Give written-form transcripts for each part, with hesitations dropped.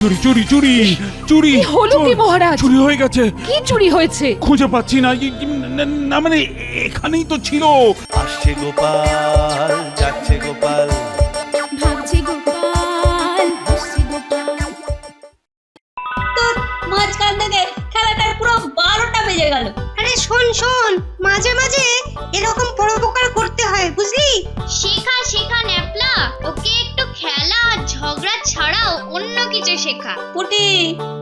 চুরি চুরি চুরি চুরি কি হলো কি মহারাজ? চুরি হয়ে গেছে। কি চুরি হয়েছে? খুঁজে পাচ্ছি না। না মানে এখানেই তো ছিল। আসছে গোপাল, যাচ্ছে গোপাল, ভাবছে গোপাল, হাসছে গোপাল। তোর মাঝখান থেকে খেলাটার পুরো 12টা বেজে গেল। আরে শোন শোন, মাঝে মাঝে এরকম পরোপকার করতে হয়, বুঝলি? শেখা শেখা ন্যাপলা, ওকে একটু খেলা আর ঝগড়া ছাড়াও অন্য কিছু শেখা। পুটি,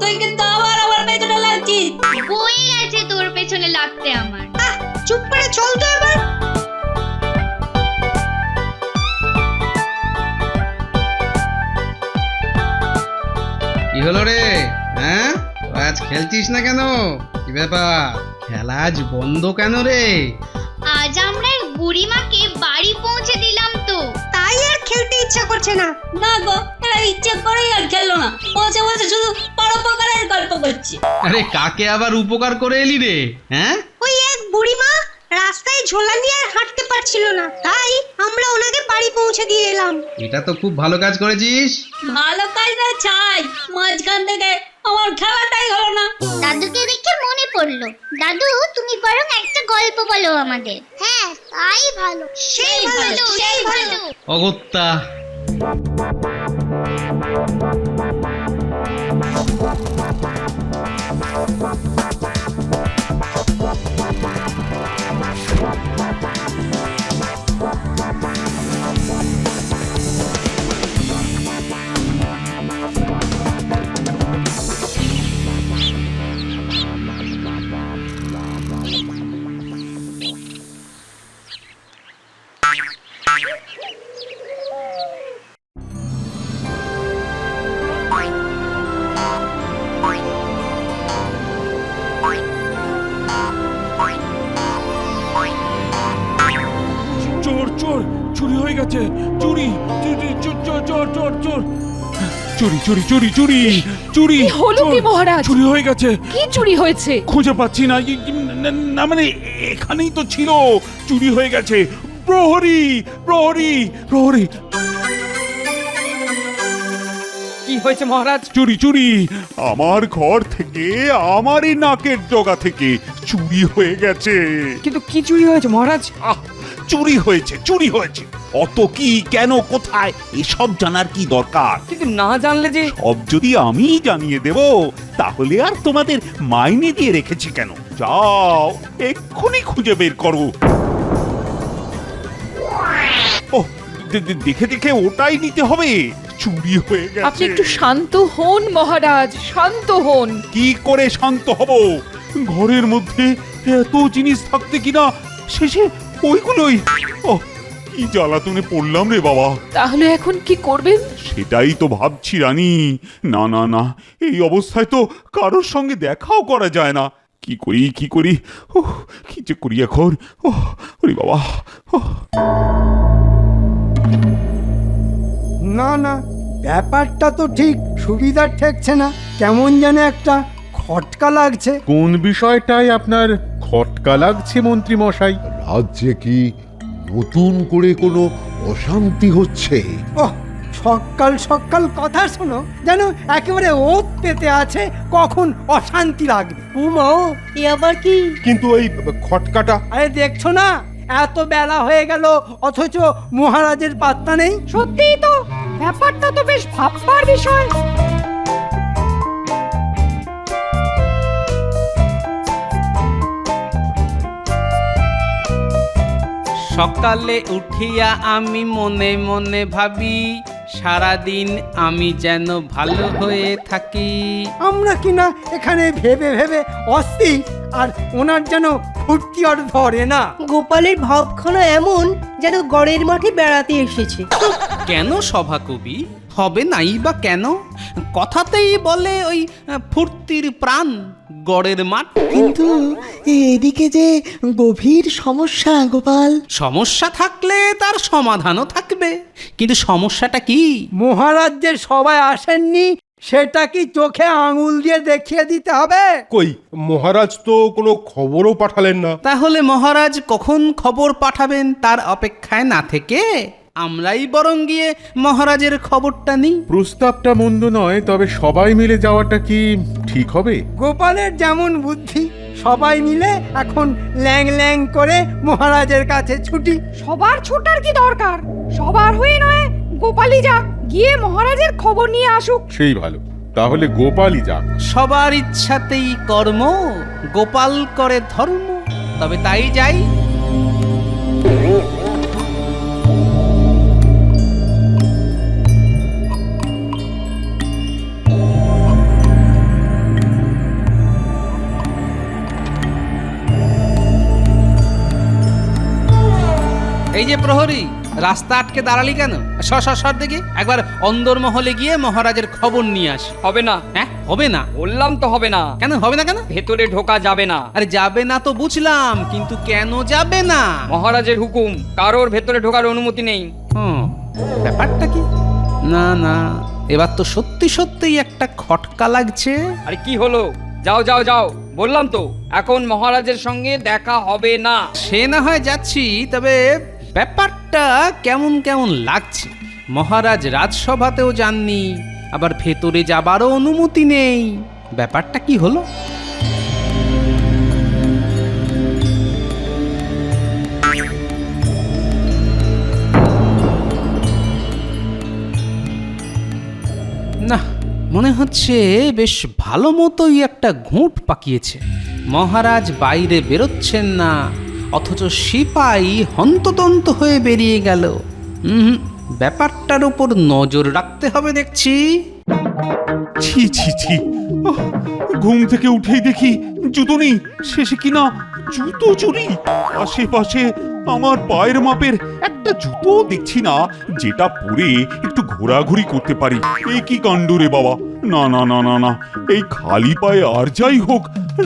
তুই কিন্তু আবার আমার পেছনে লাগছিস। বই আছে তোর পেছনে লাগতে আমার। আহ, চুপ করে চল তো এবার। কি হলো রে? হ্যাঁ, আজ খেলছিস না কেন? কি ব্যাপার? খেলা আজ বন্ধ কেন রে? আজ আমরা বুড়িমাকে বাড়ি পৌঁছে দিলাম তো। তাই আর খেলতে ইচ্ছা করছে না। না গো, এরা ইচ্ছে করেই আর খেললো না। বসে বসে শুধু পরোপকারের গল্প করছে। আরে কাকে আবার উপকার করে এলি রে? হ্যাঁ, ওই এক বুড়িমা রাস্তায় ঝোলা নিয়ে আর হাঁটতে পারছিল না, তাই আমরা ওনাকে বাড়ি পৌঁছে দিয়ে এলাম। এটা তো খুব ভালো কাজ করেছিস। ভালো কাজ না চাই, মাঝখান থেকে আমার খেলাটাই হলো না। দাদুকে দেখে মনে পড়লো, দাদু তুমি বরং একটা গল্প বলো আমাদের। হ্যাঁ তাই ভালো, সেই ভালো, সেই ভালো। অগত্যা চোর চোর চুরি হয়ে গেছে। চুরি চুরি চোর চোর চোর চোর চুরি চুরি চুরি চুরি চুরি কি হলো কি মহারাজ? চুরি হয়ে গেছে। কি চুরি হয়েছে? খুঁজে পাচ্ছি না। না মানে এখানেই তো ছিল। চুরি হয়ে গেছে। প্রহরী প্রহরী প্রহরী। কি হয়েছে মহারাজ? চুরি চুরি আমার ঘর থেকে, আমারই নাকের ডগা থেকে চুরি হয়ে গেছে। কিন্তু কি চুরি হয়েছে মহারাজ? চুরি হয়েছে চুরি হয়েছে। অত কি, কেন, কোথায়, এসব জানার কি দরকার? কিন্তু না জানলে যে। সব যদি আমি জানিয়ে দেব তাহলে আর তোমাদের মাইনে দিয়ে রেখেছি কেন? যাও এক্ষুনি খুঁজে বের করো। ও দেখে দেখে ওটাই নিতে হবে। চুরি হয়ে আপনি গেছে। একটু শান্ত হন মহারাজ, শান্ত হন। কি করে শান্ত হব? ঘরের মধ্যে এত জিনিস থাকতে কিনা শেষে ওইগুলোই। ও কি জ্বালাতনে পড়লাম রে বাবা। তাহলে এখন কি করবেন? সেটাই তো ভাবছি রানী। না না না, এই অবস্থায় তো কারোর সঙ্গে দেখাও করা যায় না। কি করি কি করি, ও কি যে করি এখন। ও ওরে বাবা। না না, ব্যাপারটা তো ঠিক সুবিধার ঠেকছে না। কেমন যেন একটা খটকা লাগছে। কোন বিষয়টাই আপনার খটকা লাগছে মন্ত্রী মশাই? রাজ্যে কি নতুন করে কোনো অশান্তি হচ্ছে? ওহ, সকাল সকাল কথা শোনো, যেন একেবারে ওত পেতে আছে কখন অশান্তি লাগবে। উমাও, এ আবার কি? কিন্তু ওই খটকাটা আরে দেখছো না, এত বেলা হয়ে গেল অথচ মহারাজের পাত্তা নেই। সত্যিই তো ব্যাপারটা তো বেশ ভাববার বিষয়। সকালে উঠিয়া আমি মনে মনে ভাবি, সারাদিন আমি যেন ভালো হয়ে থাকি। আমরা কিনা এখানে ভেবে ভেবে অস্থির, আর ওনার যেন ফুর্তি আর ধরে না। গোপালের ভাবখানা এমন যেন গড়ের মাঠে বেড়াতে এসেছে। কেন সভাকবি হবে নাই বা কেন? কথাতেই বলে ওই ফুর্তির প্রাণ গড়ের মাঠ। কিন্তু এদিকে যে গভীর সমস্যা গোপাল। সমস্যা থাকলে তার সমাধানও থাকবে, কিন্তু সমস্যাটা কি? মহারাজ্যের সবাই আসেননি, সেটা কি চোখে আঙুল দিয়ে দেখিয়ে দিতে হবে? কই, মহারাজ তো কোনো খবরও পাঠালেন না। তাহলে মহারাজ কখন খবর পাঠাবেন তার অপেক্ষায় না থেকে আমরাই বরং গিয়ে মহারাজের খবরটা নিই। প্রস্তাবটা মন্দ নয়, তবে সবাই মিলে যাওয়াটা কি ঠিক হবে? গোপালের যেমন বুদ্ধি, সবাই মিলে এখন ল্যাং ল্যাং করে মহারাজের কাছে ছুটি। সবার ছোটার কি দরকার? সবার হয়ে নয় গোপালই যাক, গিয়ে মহারাজের খবর নিয়ে আসুক। সেই ভালো, তাহলে গোপালই যাক। সবার ইচ্ছাতেই কর্ম, গোপাল করে ধর্ম। তবে তাই যাই। এই যে প্রহরী, রাস্তা আটকে দাঁড়ালি কেন? সর দেখি, একবার অন্দরমহলে গিয়ে মহারাজের খবর নিয়ে আসি। হবে না। হ্যাঁ, হবে না? বললাম তো হবে না। কেন হবে না কেন? ভেতরে ঢোকা যাবে না। আরে যাবে না তো বুঝলাম, কিন্তু কেন যাবে না? মহারাজের হুকুম, কারোর ভেতরে ঢোকার অনুমতি নেই। ব্যাপারটা কি? না না, এবার তো সত্যি সত্যিই একটা খটকা লাগছে। আরে কি হলো? যাও যাও যাও, বললাম তো এখন মহারাজের সঙ্গে দেখা হবে না। সে না হয় যাচ্ছি, তবে ব্যাপারটা কেমন কেমন লাগছে। মহারাজ রাজসভাতেও যাননি, আবার ভেতরে যাবারও অনুমতি নেই। ব্যাপারটা কি হলো? না, মনে হচ্ছে বেশ ভালো মতোই একটা ঘুঁট পাকিয়েছে। মহারাজ বাইরে বেরোচ্ছেন না, অথচ সিপাই হন্তদন্ত হয়ে বেরিয়ে গেল। ব্যাপারটার উপর নজর রাখতে হবে দেখছি। ছি ছি ছি, আহ, ঘুম থেকে উঠেই দেখি জুতো নেই। শেষে কিনা জুতো চুরি। আশেপাশে আমার পায়ের মাপের একটা জুতো দেখছি না, যেটা পরে একটু ঘোরাঘুরি করতে পারি। এ কি কাণ্ড রে বাবা! না না না না না, এই খালি পায়ে আর যাই হোক,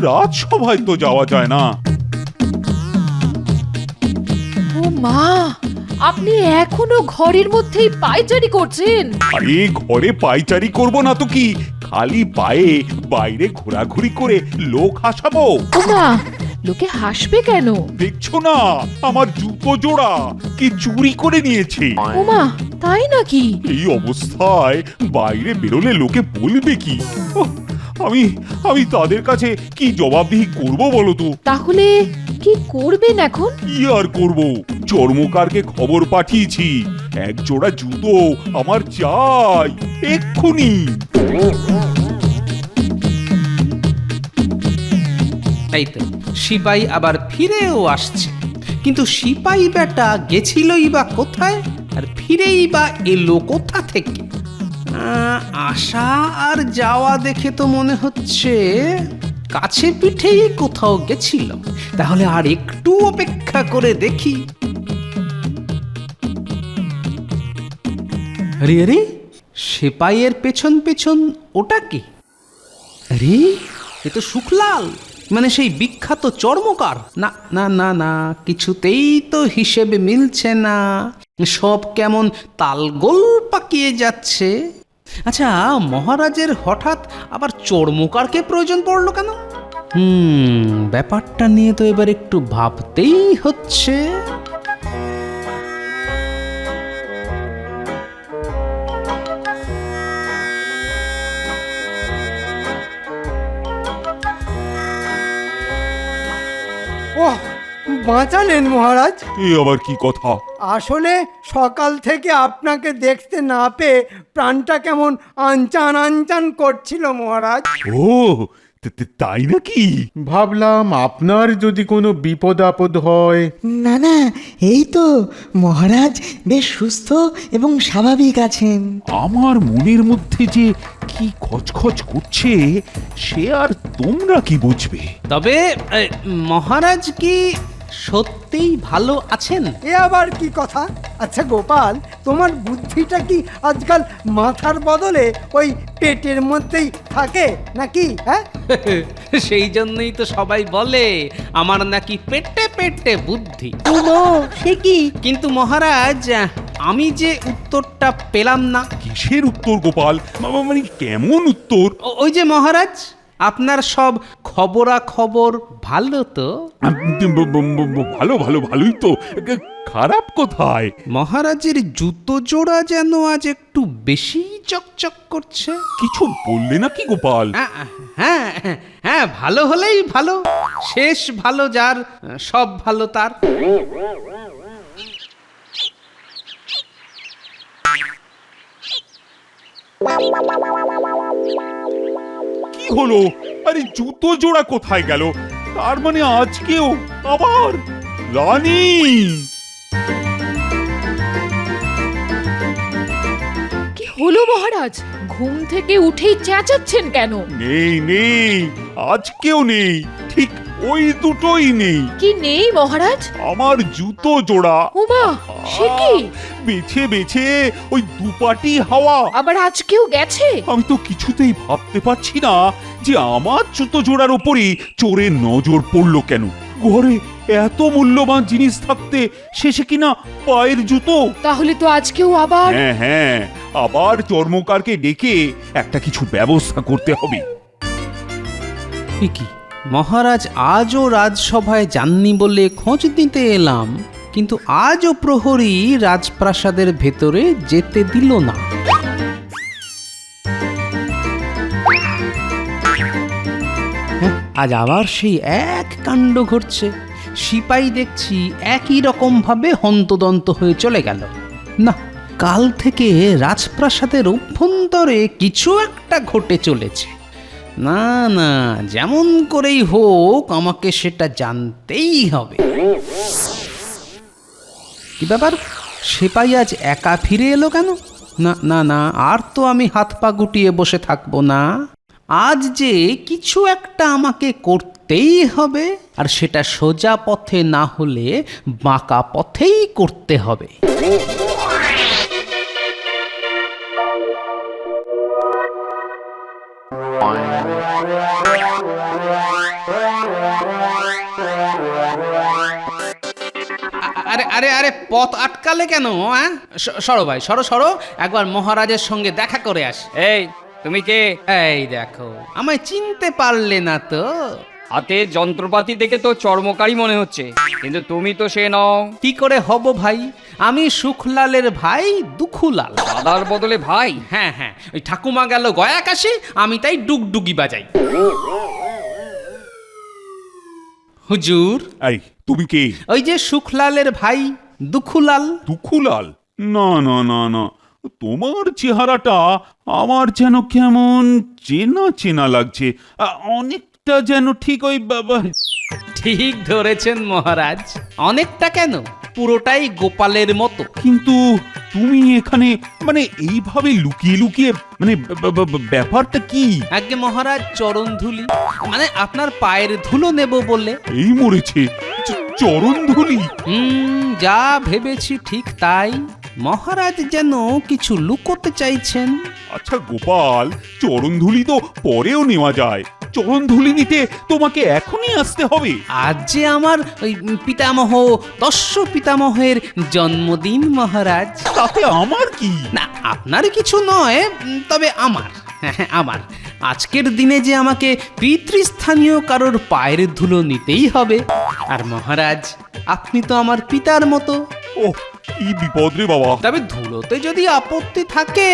রাজসভায় তো যাওয়া যায় না। ও মা, আপনি এখনো ঘরের মধ্যেই পায়চারি করছেন? আরে ঘরে পায়চারি করব না তো কি, খালি পায়ে বাইরে ঘোরাঘুরি করে লোক হাসাবো। ও মা, লোকে হাসবে কেন? দেখছো না আমার জুতো জোড়া কি চুরি করে নিয়েছে। ও মা, তাই নাকি? এই অবস্থায় বাইরে বেরোলে লোকে বলবে কি? ওহ, আমি তাদের কাছে কি জবাবদিহি করব বলো তো? তাহলে কি করবেন এখন? কি আর করব, চর্মকারকে খবর পাঠিয়েছি, এক জোড়া জুতো আমার চাই এক্ষুনি। তাই তো, সিপাই আবার ফিরেও আসছে। কিন্তু সিপাই বেটা গেছিলই বা কোথায়, আর ফিরেই বা এলো কোথা থেকে? আসা আর যাওয়া দেখে তো মনে হচ্ছে কাছে পিঠেই কোথাও গেছিল। তাহলে আর একটু অপেক্ষা করে দেখি। আরে আরে, সিপাইয়ের পেছন পেছন ওটা কি? আরে, এ তো শুকলাল, মানে সেই বিখ্যাত চর্মকার। না না না না, কিছুতেই তো হিসেবে মিলছে না। সব কেমন তালগোল পাকিয়ে যাচ্ছে। আচ্ছা, মহারাজের হঠাৎ আবার চর্মকারকে প্রয়োজন পড়লো কেন? ব্যাপারটা নিয়ে তো এবার একটু ভাবতেই হচ্ছে। ওহ, বাঁচালেন মহারাজ। এ আবার কি কথা? আসলে সকাল থেকে আপনাকে দেখতে না পেয়ে প্রাণটা কেমন আনচান আনচান করছিল মহারাজ। ও, তাই নাকি? ভাবলাম আপনার যদি কোনো বিপদ আপদ হয়। না না, এই তো মহারাজ বেশ সুস্থ এবং স্বাভাবিক আছেন। আমার মনের মধ্যে যে কি খচখচ করছে সে আর তোমরা কি বুঝবে। তবে মহারাজ কি সত্যিই ভালো আছেন? এ আবার কি কথা? আচ্ছা গোপাল, তোমার বুদ্ধিটা কি আজকাল মাথার বদলে ওই পেটের মধ্যেই থাকে নাকি? হ্যাঁ, সেই জন্যই তো সবাই বলে আমার নাকি পেটে পেটে বুদ্ধি। সে কি? কিন্তু মহারাজ, আমি যে উত্তরটা পেলাম না। কিসের উত্তর গোপাল? মানে কেমন উত্তর? ওই যে মহারাজ, আপনার সব খবরাখবর ভালো তো? ভালো ভালো ভালোই তো, খারাপ কোথায়? মহারাজের জুতো জোড়া যেন আজ একটু বেশি চকচক করছে। কিছু বললে নাকি গোপাল? হ্যাঁ হ্যাঁ, ভালো হলেই ভালো, শেষ ভালো যার, সব ভালো তার। কি হলো? আরে জুতো জোড়া কোথায় গেল? তার মানে আজকেও আবার রানী? কি হলো মহারাজ? ঘুম থেকে উঠেই চেঁচাচ্ছেন কেন? নেই নেই, আজকেও নেই, ঠিক ওই দুটোই নেই। কি নেই মহারাজ? আমার জুতো জোড়া। ওমা, সে কি? বেছে বেছে ওই দুপাটি হাওয়া। আবার আজকেও গেছে? আমি তো কিছুতেই ভাবতে পারছি না যে আমার জুতো জোড়ার ওপরই চোরের নজর পড়লো কেন। ঘরে এত মূল্যবান জিনিস থাকতে শেষে কিনা পায়ের জুতো। তাহলে তো আজকেও আবার? হ্যাঁ হ্যাঁ, আবার চর্মকারকে ডেকে একটা কিছু ব্যবস্থা করতে হবে। কি মহারাজ আজও রাজসভায় যাননি বলে খোঁজ দিতে এলাম, কিন্তু আজও প্রহরী রাজপ্রাসাদের ভেতরে যেতে দিল না। আজ আবার সেই এক কাণ্ড ঘটছে। সিপাই দেখছি একই রকম ভাবে হন্তদন্ত হয়ে চলে গেল। না, কাল থেকে রাজপ্রাসাদের অভ্যন্তরে কিছু একটা ঘটে চলেছে। না না, যেমন করেই হোক আমাকে সেটা জানতেই হবে। কি ব্যাপার, সিপাই আজ একা ফিরে এলো কেন? না না না, আর তো আমি হাত পা গুটিয়ে বসে থাকবো না। আজ যে কিছু একটা আমাকে করতেই হবে, আর সেটা সোজা পথে না হলে বাঁকা পথেই করতে হবে। আরে আরে আরে, পথ আটকালে কেন? সরো ভাই, সরো সরো, একবার মহারাজের সঙ্গে দেখা করে আস। এই, তুমি কে? এই দেখো, আমায় চিনতে পারলে না তো? হাতে যন্ত্রপাতি দেখে তো চর্মকারী মনে হচ্ছে, কিন্তু তুমি তো সে নও। কি করে হব ভাই? আমি সুখলালের ভাই দুখুলাল। দাদার বদলে ভাই? হ্যাঁ হ্যাঁ, ওই ঠাকুমা গেল গয়া কাশি, আমি তাই ডুগডুগি বাজাই। হুজুর। এই, তুমি কে? ওই যে সুখলালের ভাই দুখুলাল। দুখুলাল? না না না না, তোমার চেহারাটা আমার যেন কেমন চেনা চেনা লাগছে। অনেকটা যেন ঠিক ওই বাবা। ঠিক ধরেছেন মহারাজ, অনেকটা কেন, পুরোটাই গোপালের মতো। কিন্তু তুমি এখানে মানে এইভাবে লুকিয়ে লুকিয়ে, মানে ব্যাপারটা কি? আগে মহারাজ, চরণ ধুলি, মানে আপনার পায়ের ধুলো নেব বলে। এই মরেছে, চরণ ধুলি? যা ভেবেছি ঠিক তাই। মহারাজ যেন কিছু লুকোতে চাইছেন। আচ্ছা গোপাল, চরণ ধুলি তো পরেও নেওয়া যায়, চরণ ধুলি নিতে তোমাকে এখনই আসতে হবে? আজ যে আমার ওই পিতামহ, দস্যু পিতামহের জন্মদিন মহারাজ। তাতে আমার কি? না, আপনার কিছু নয়, তবে আমার, আমার আজকের দিনে যে আমাকে পিতৃস্থানীয় কারোর পায়ের ধুলো নিতেই হবে। আর মহারাজ, আপনি তো আমার পিতার মতো। ও, কি বিপদ রে বাবা! তবে ধুলোতে যদি আপত্তি থাকে,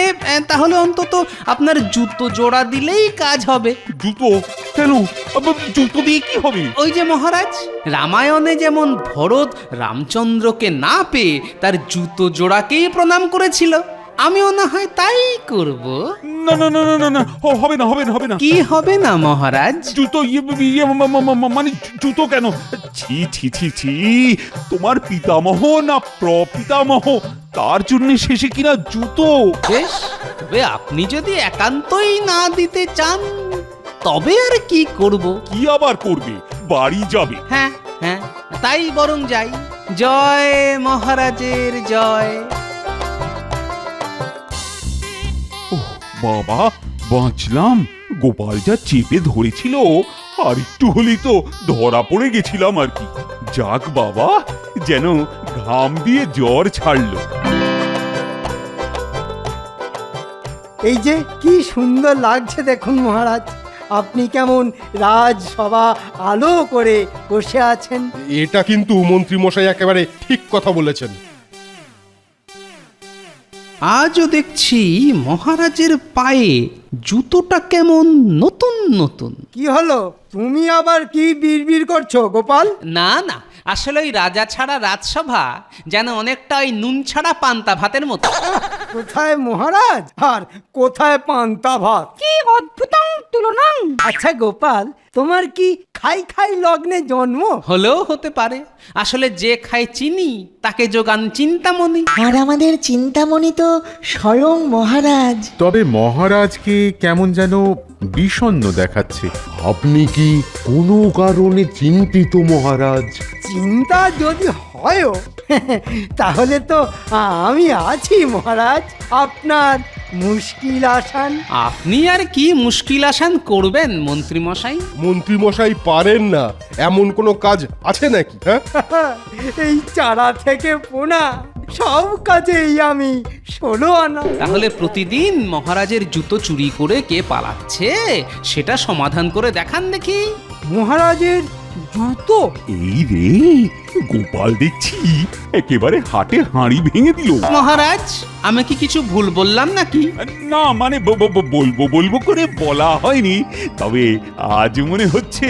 তাহলে অন্তত আপনার জুতো জোড়া দিলেই কাজ হবে। জুতো কেন? জুতো দিয়ে কি হবে? ওই যে মহারাজ, রামায়ণে যেমন ভরত রামচন্দ্রকে না পেয়ে তার জুতো জোড়াকেই প্রণাম করেছিল, আমিও না হয় তাই করব। না না না না না, হবে না হবে না হবে না। কি হবে না মহারাজ? জুতো মানে জুতো কেন? ছি ছি ছি ছি, তোমার পিতামহ না প্রপিতামহ, তার জন্য শেষে কিনা জুতো? বেশ, তবে আপনি যদি একান্তই না দিতে চান, তবে আর কি করব? কি আবার করবে? বাড়ি যাবে? হ্যাঁ হ্যাঁ, তাই বরং যাই। জয় মহারাজের জয়। বাবা, বাঁচলাম। গোপাল যা চেপে ধরেছিল, আর একটু হলেই তো ধরা পড়ে গেছিলাম আর কি। যাক বাবা, যেন ঘাম দিয়ে জ্বর ছাড়লো। এই যে কি সুন্দর লাগছে দেখুন মহারাজ, আপনি কেমন রাজসভা আলো করে বসে আছেন। এটা কিন্তু মন্ত্রী মশাই একেবারে ঠিক কথা বলেছেন। আজও দেখছি মহারাজের পায়ে জুতোটা কেমন নতুন নতুন। কি হলো, তুমি আবার কি বিড়বিড় করছো গোপাল? না না, আসলে ওই রাজা ছাড়া রাজসভা যেন অনেকটা ওই নুন ছাড়া পান্তা ভাতের মতো। কোথায় মহারাজ আর কোথায় পান্তা ভাত? কি অদ্ভুতং তুলনাং। আচ্ছা গোপাল, তোমার কি খাই খাই লগ্নে জন্ম? হলেও হতে পারে, আসলে যে খায় চিনি তাকে যোগান চিন্তামণি। আর আমাদের চিন্তামণি তো স্বয়ং মহারাজ। তবে মহারাজকে কেমন যেন বিষণ্ণ দেখাচ্ছে। আপনি কি কোনো কারণে চিন্তিত মহারাজ? চিন্তা যদি হয়ও তাহলে তো আমি আছি মহারাজ, আপনার মুশকিল আসান। আপনি আর কি মুশকিল আসান করবেন মন্ত্রী মশাই? মন্ত্রী মশাই পারেন না এমন কোনো কাজ আছে নাকি? হ্যাঁ, এই চারা থেকে পোনা সব কাজেই আমি 16 আনা। তাহলে প্রতিদিন মহারাজের জুতো চুরি করে কে পালাচ্ছে সেটা সমাধান করে দেখান দেখি। মহারাজের জুতো? এই রে, গোপাল দেখছি একেবারে হাটে হাঁড়ি ভেঙে দিল। মহারাজ, আমি কি কিছু ভুল বললাম নাকি? না মানে বলবো করে বলা হয়নি, তবে আজ মনে হচ্ছে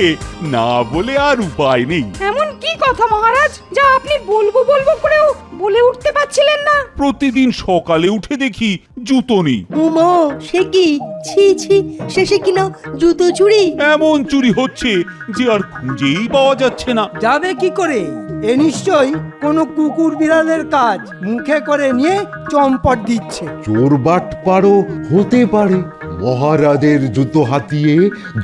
না বলে আর উপায় নেই। এমন কি কথা মহারাজ যা আপনি বলবো করেও বলে উঠতে পারছিলেন না? প্রতিদিন সকালে উঠে দেখি জুতো নেই। উমা, সে কি? ছি ছি, শেষে কিনা জুতো চুরি। এমন চুরি হচ্ছে যে আর খুঁজেই পাওয়া যাচ্ছে না। যাবে কি করে? এ নিশ্চয়ই কোনো কুকুর বিড়ালের কাজ, মুখে করে নিয়ে চম্পট দিচ্ছে। চোর বাটপারও হতে পারে। মহারাজের জুতো হাতিয়ে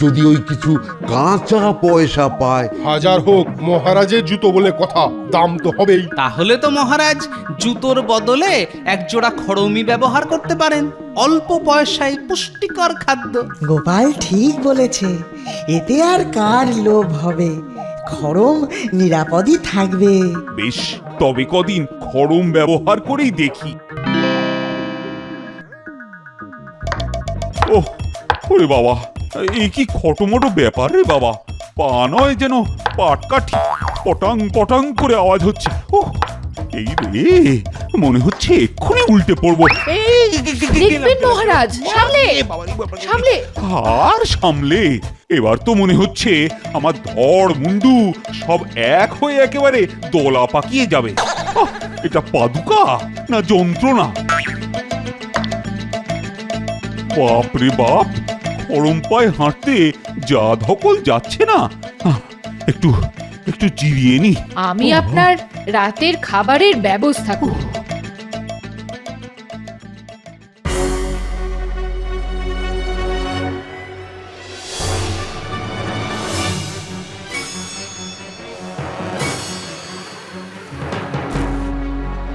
যদি ওই কিছু কাঁচা পয়সা পায়। হাজার হোক মহারাজের জুতো বলে কথা, দাম তো হবেই। তাহলে তো মহারাজ জুতোর বদলে এক জোড়া খড়মি ব্যবহার করতে পারেন, অল্প পয়সায় পুষ্টিকর খাদ্য। গোপাল ঠিক বলেছে, এতে আর কার লোভ হবে? খড়ম নিরাপদই থাকবে। বেশ, তবে কদিন খড়ম ব্যবহার করেই দেখি। ওহ, ওরে বাবা, এই কি খটোমটো ব্যাপার রে বাবা! পা নয় যেন পাটকাঠি, পটাং পটাং করে আওয়াজ হচ্ছে। ওহ, এই রে, মনে হচ্ছে এক্ষুনি উল্টে পড়বো। দেখবেন মহারাজ, সামলে সামলে। আর সামলে? এবার তো মনে হচ্ছে আমার ধড় মুন্ডু সব এক হয়ে একেবারে দলা পাকিয়ে যাবে। আহ, এটা পাদুকা না যন্ত্রণা? বাপরে বাপ, গরম পায়ে হাঁটতে যা ধকল যাচ্ছে না। একটু একটু জিরিয়ে নি। আমি আপনার রাতের খাবারের ব্যবস্থা করব।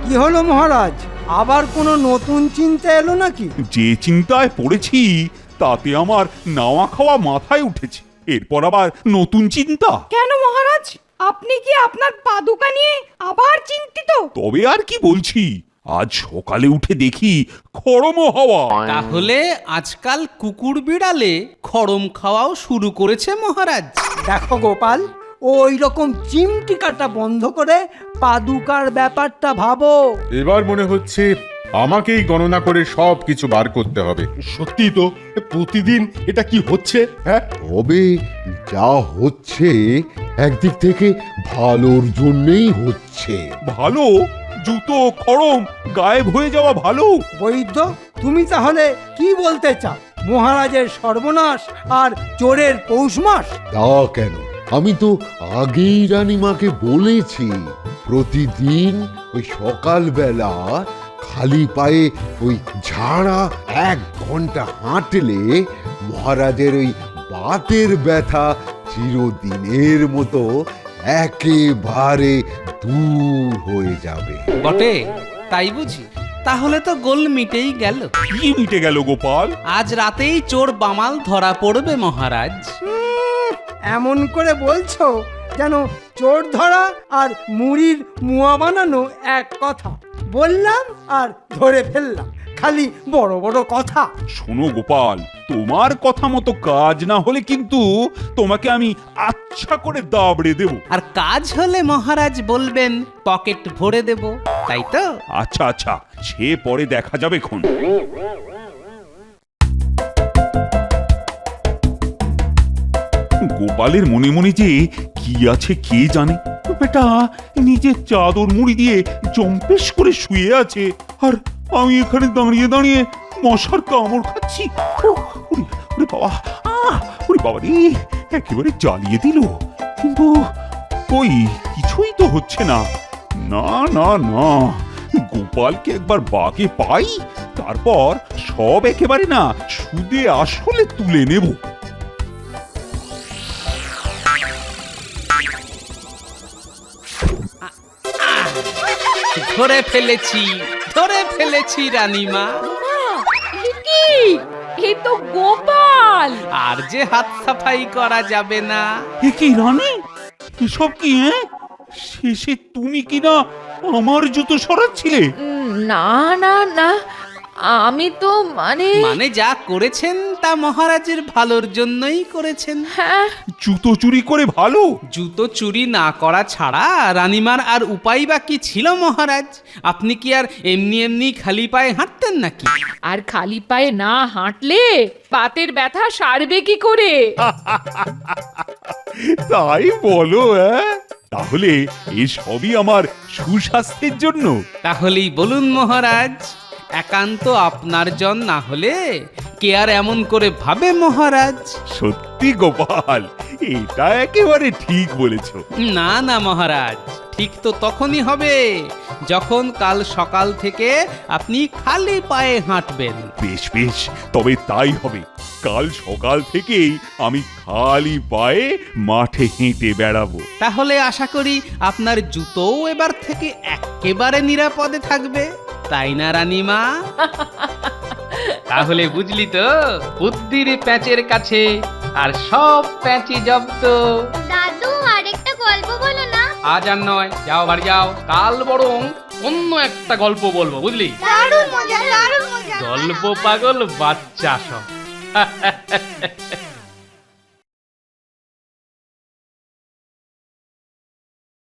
কি হলো মহারাজ, আবার কোনো নতুন চিন্তা এলো নাকি? যে চিন্তায় পড়েছি তাতে আমার নাওয়া খাওয়া মাথায় উঠেছে। এরপর আবার নতুন চিন্তা? কেন মহারাজ, আপনি কি আপনার পাদুকা নিয়ে আবার চিন্তিত? তবে আর কি বলছি, আজ সকালে উঠে দেখি খড়ম হাওয়া। তাহলে আজকাল কুকুর বিড়ালে খড়ম খাওয়াও শুরু করেছে মহারাজ। দেখো গোপাল, ওই রকম চিমটি কাটা বন্ধ করে পাদুকার ব্যাপারটা ভাবো। এবার মনে হচ্ছে আমাকেই গণনা করে সব কিছু বার করতে হবে। সত্যি তো, প্রতিদিন এটা কি হচ্ছে? হ্যাঁ, তবে যা হচ্ছে একদিক থেকে ভালোর জন্যই হচ্ছে। ভালো? জুতো খড়ম গায়েব হয়ে যাওয়া ভালো? বৈদ্য, তুমি তাহলে কি বলতে চাও? মহারাজের সর্বনাশ আর চোরের পৌষ মাস? তা কেন, আমি তো আগেই রানীমাকে বলেছি প্রতিদিন ওই সকালবেলা খালি পায়ে ওই ঝাড়া 1 ঘন্টা হাঁটলে মহারাজের ওই বাতের ব্যথা চিরদিনের মতো একেবারে দূর হয়ে যাবে। বটে, তাই বুঝি? তাহলে তো গোল মিটেই গেল। কি মিটে গেল গোপাল? আজ রাতেই চোর বামাল ধরা পড়বে মহারাজ। এমন করে বলছো যেন চোর ধরা আর মুড়ির মুয়া বানানো এক কথা। বললাম আর ধরে ফেললাম, খালি বড় বড় কথা। শোনো গোপাল, তোমার কথা মতো কাজ না হলে কিন্তু তোমাকে আমি আচ্ছা করে দাবড়ে দেব। আর কাজ হলে মহারাজ বলবেন পকেট ভরে দেব, তাই তো? আচ্ছা আচ্ছা, সে পরে দেখা যাবে খন। গোপালের মনে মনে যে কি আছে কে জানে। বেটা নিজের চাদর মুড়ি দিয়ে জম্পেশ করে শুয়ে আছে, আর আমি এখানে দাঁড়িয়ে দাঁড়িয়ে মশার কামড় খাচ্ছি। ওরে বাবা, ওরে বাবা রে, একেবারে জ্বালিয়ে দিল। কিন্তু কই কিছুই তো হচ্ছে না। না না না, গোপালকে একবার বাগে পাই, তারপর সব একেবারে না সুদে আসলে তুলে নেব। ধরে ফেলেছি, ধরে ফেলেছি রানীমা। এ তো গোপাল। আর যে হাত সাফাই করা যাবে না। এ কি রানী, এসব কি? শেষে তুমি কি না আমার জুতো সরাচ্ছিলে? না না না, আমি তো মানে যা করেছেন তা মহারাজের ভালোর জন্যই করেছেন। হ্যাঁ, জুতো চুরি করে ভালো? জুতো চুরি না করা ছাড়া রানীমার আর উপায় বা কি ছিল মহারাজ? আপনি কি আর এমনি এমনি খালি পায়ে হাঁটতেন নাকি? আর খালি পায়ে না হাঁটলে বাতের ব্যথা সারবে কি করে? তাই বলো? তাহলে এসবই আমার সুস্বাস্থ্যের জন্য? তাহলেই বলুন মহারাজ, একান্ত আপনার জন না হলে কে আর এমন করে ভাবে মহারাজ? সত্যি গোপাল, এটা একেবারে ঠিক বলেছ। না না মহারাজ, ঠিক তো তখনই হবে যখন কাল সকাল থেকে আপনি খালি পায়ে হাঁটবেন। বেশ বেশ, তবে তাই হবে। কাল সকাল থেকেই আমি খালি পায়ে মাঠে হেঁটে বেড়াবো। তাহলে আশা করি আপনার জুতোও এবার থেকে একেবারে নিরাপদে থাকবে, তাই না রানীমা? তাহলে বুঝলি তো, বুদ্ধির প্যাঁচের কাছে আর সব প্যাঁচি জব্দ। দাদু আরেকটা গল্প বলো না। আজ আর নয়, যাও বাড়ি যাও। কাল বরং অন্য একটা গল্প বলবো, বুঝলি? দারুণ মজা, দারুণ মজা। গল্প পাগল বাচ্চা সব।